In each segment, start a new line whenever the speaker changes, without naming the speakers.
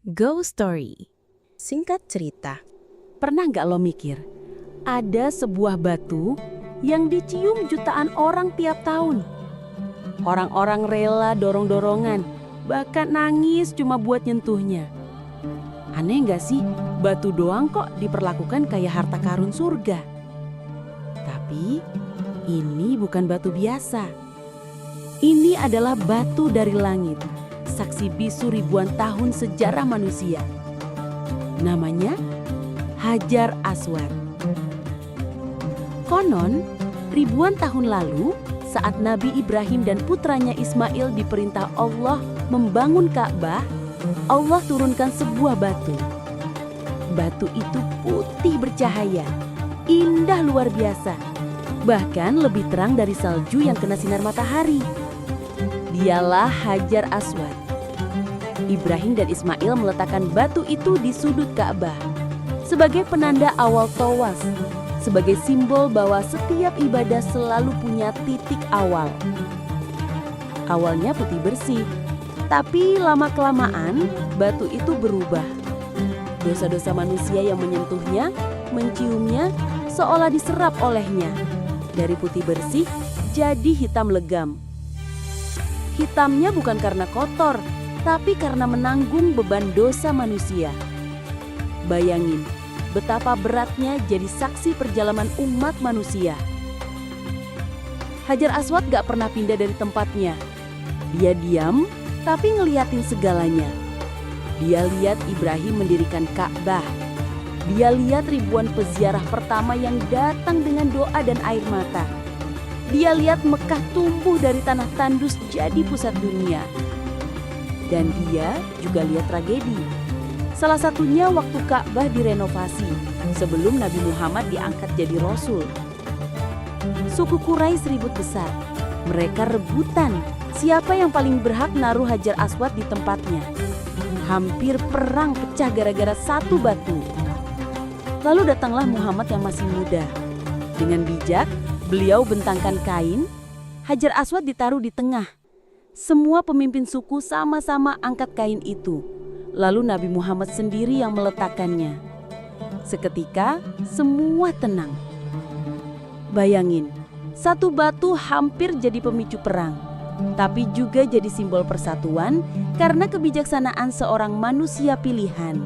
Ghost Story.
Singkat cerita,
Pernah nggak lo mikir, ada sebuah batu yang dicium jutaan orang tiap tahun? Orang-orang rela dorong-dorongan, bahkan nangis cuma buat nyentuhnya. Aneh nggak sih, batu doang kok diperlakukan kayak harta karun surga. Tapi ini bukan batu biasa. Ini adalah batu dari langit, saksi bisu ribuan tahun sejarah manusia. Namanya Hajar Aswad. Konon, ribuan tahun lalu saat Nabi Ibrahim dan putranya Ismail diperintah Allah membangun Ka'bah, Allah turunkan sebuah batu. Batu itu putih bercahaya, indah luar biasa, bahkan lebih terang dari salju yang kena sinar matahari. Dialah Hajar Aswad. Ibrahim dan Ismail meletakkan batu itu di sudut Ka'bah sebagai penanda awal tawaf, sebagai simbol bahwa setiap ibadah selalu punya titik awal. Awalnya putih bersih, tapi lama-kelamaan batu itu berubah. Dosa-dosa manusia yang menyentuhnya, menciumnya, seolah diserap olehnya. Dari putih bersih jadi hitam legam. Hitamnya bukan karena kotor, tapi karena menanggung beban dosa manusia. Bayangin betapa beratnya jadi saksi perjalanan umat manusia. Hajar Aswad gak pernah pindah dari tempatnya. Dia diam tapi ngeliatin segalanya. Dia lihat Ibrahim mendirikan Ka'bah. Dia lihat ribuan peziarah pertama yang datang dengan doa dan air mata. Dia lihat Mekah tumbuh dari tanah tandus jadi pusat dunia. Dan dia juga lihat tragedi. Salah satunya waktu Ka'bah direnovasi sebelum Nabi Muhammad diangkat jadi Rasul. Suku Quraisy ribut besar. Mereka rebutan siapa yang paling berhak naruh Hajar Aswad di tempatnya. Hampir perang pecah gara-gara satu batu. Lalu datanglah Muhammad yang masih muda. Dengan bijak, beliau bentangkan kain, Hajar Aswad ditaruh di tengah. Semua pemimpin suku sama-sama angkat kain itu. Lalu Nabi Muhammad sendiri yang meletakkannya. Seketika semua tenang. Bayangin, satu batu hampir jadi pemicu perang, tapi juga jadi simbol persatuan karena kebijaksanaan seorang manusia pilihan.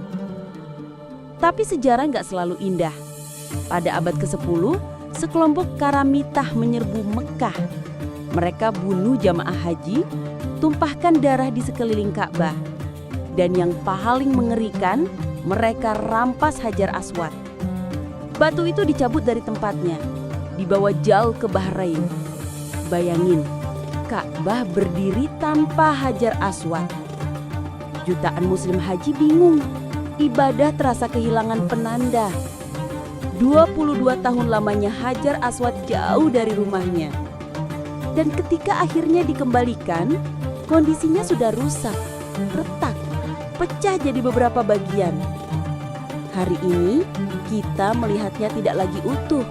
Tapi sejarah nggak selalu indah. Pada abad ke-10, sekelompok Karamitah menyerbu Mekah. Mereka bunuh jamaah haji, tumpahkan darah di sekeliling Ka'bah. Dan yang paling mengerikan, mereka rampas Hajar Aswad. Batu itu dicabut dari tempatnya, dibawa jauh ke Bahrain. Bayangin, Ka'bah berdiri tanpa Hajar Aswad. Jutaan muslim haji bingung, ibadah terasa kehilangan penanda. 22 tahun lamanya Hajar Aswad jauh dari rumahnya. Dan ketika akhirnya dikembalikan, kondisinya sudah rusak, retak, pecah jadi beberapa bagian. Hari ini kita melihatnya tidak lagi utuh,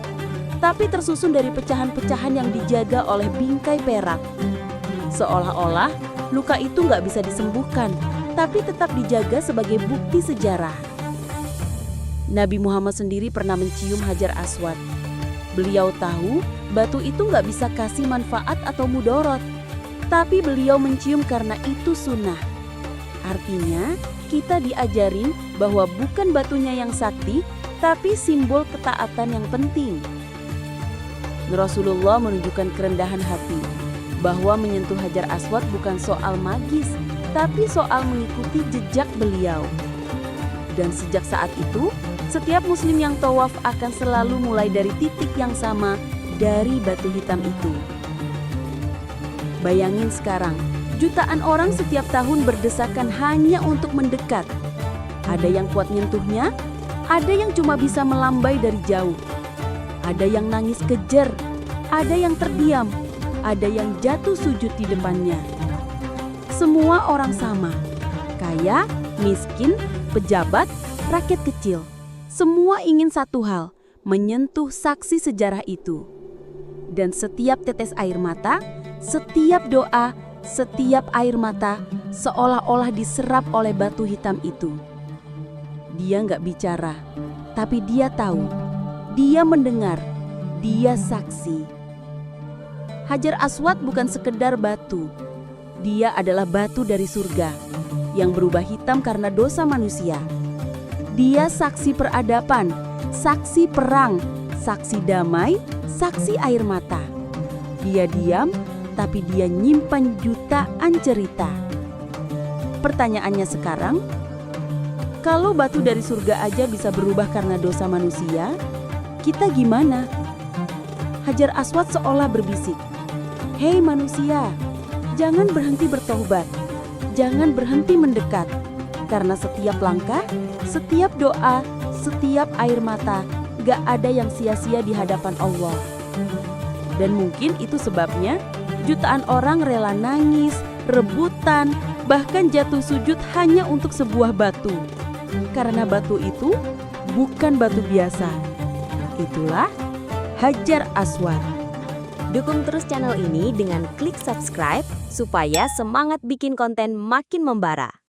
tapi tersusun dari pecahan-pecahan yang dijaga oleh bingkai perak. Seolah-olah luka itu nggak bisa disembuhkan, tapi tetap dijaga sebagai bukti sejarah. Nabi Muhammad sendiri pernah mencium Hajar Aswad. Beliau tahu batu itu nggak bisa kasih manfaat atau mudorot, tapi beliau mencium karena itu sunnah. Artinya kita diajarin bahwa bukan batunya yang sakti, tapi simbol ketaatan yang penting. Rasulullah menunjukkan kerendahan hati, bahwa menyentuh Hajar Aswad bukan soal magis, tapi soal mengikuti jejak beliau. Dan sejak saat itu, setiap muslim yang tawaf akan selalu mulai dari titik yang sama, dari batu hitam itu. Bayangin sekarang, jutaan orang setiap tahun berdesakan hanya untuk mendekat. Ada yang kuat nyentuhnya, ada yang cuma bisa melambai dari jauh. Ada yang nangis kejer, ada yang terdiam, ada yang jatuh sujud di depannya. Semua orang sama, kaya, miskin, pejabat, rakyat kecil. Semua ingin satu hal, menyentuh saksi sejarah itu. Dan setiap tetes air mata, setiap doa, setiap air mata, seolah-olah diserap oleh batu hitam itu. Dia nggak bicara, tapi dia tahu, dia mendengar, dia saksi. Hajar Aswad bukan sekedar batu. Dia adalah batu dari surga yang berubah hitam karena dosa manusia. Dia saksi peradaban, saksi perang, saksi damai, saksi air mata. Dia diam, tapi dia nyimpan jutaan cerita. Pertanyaannya sekarang, kalau batu dari surga aja bisa berubah karena dosa manusia, kita gimana? Hajar Aswad seolah berbisik, "Hei manusia, jangan berhenti bertobat, jangan berhenti mendekat, karena setiap langkah, setiap doa, setiap air mata, gak ada yang sia-sia di hadapan Allah." Dan mungkin itu sebabnya jutaan orang rela nangis, rebutan, bahkan jatuh sujud hanya untuk sebuah batu. Karena batu itu bukan batu biasa. Itulah Hajar Aswad.
Dukung terus channel ini dengan klik subscribe supaya semangat bikin konten makin membara.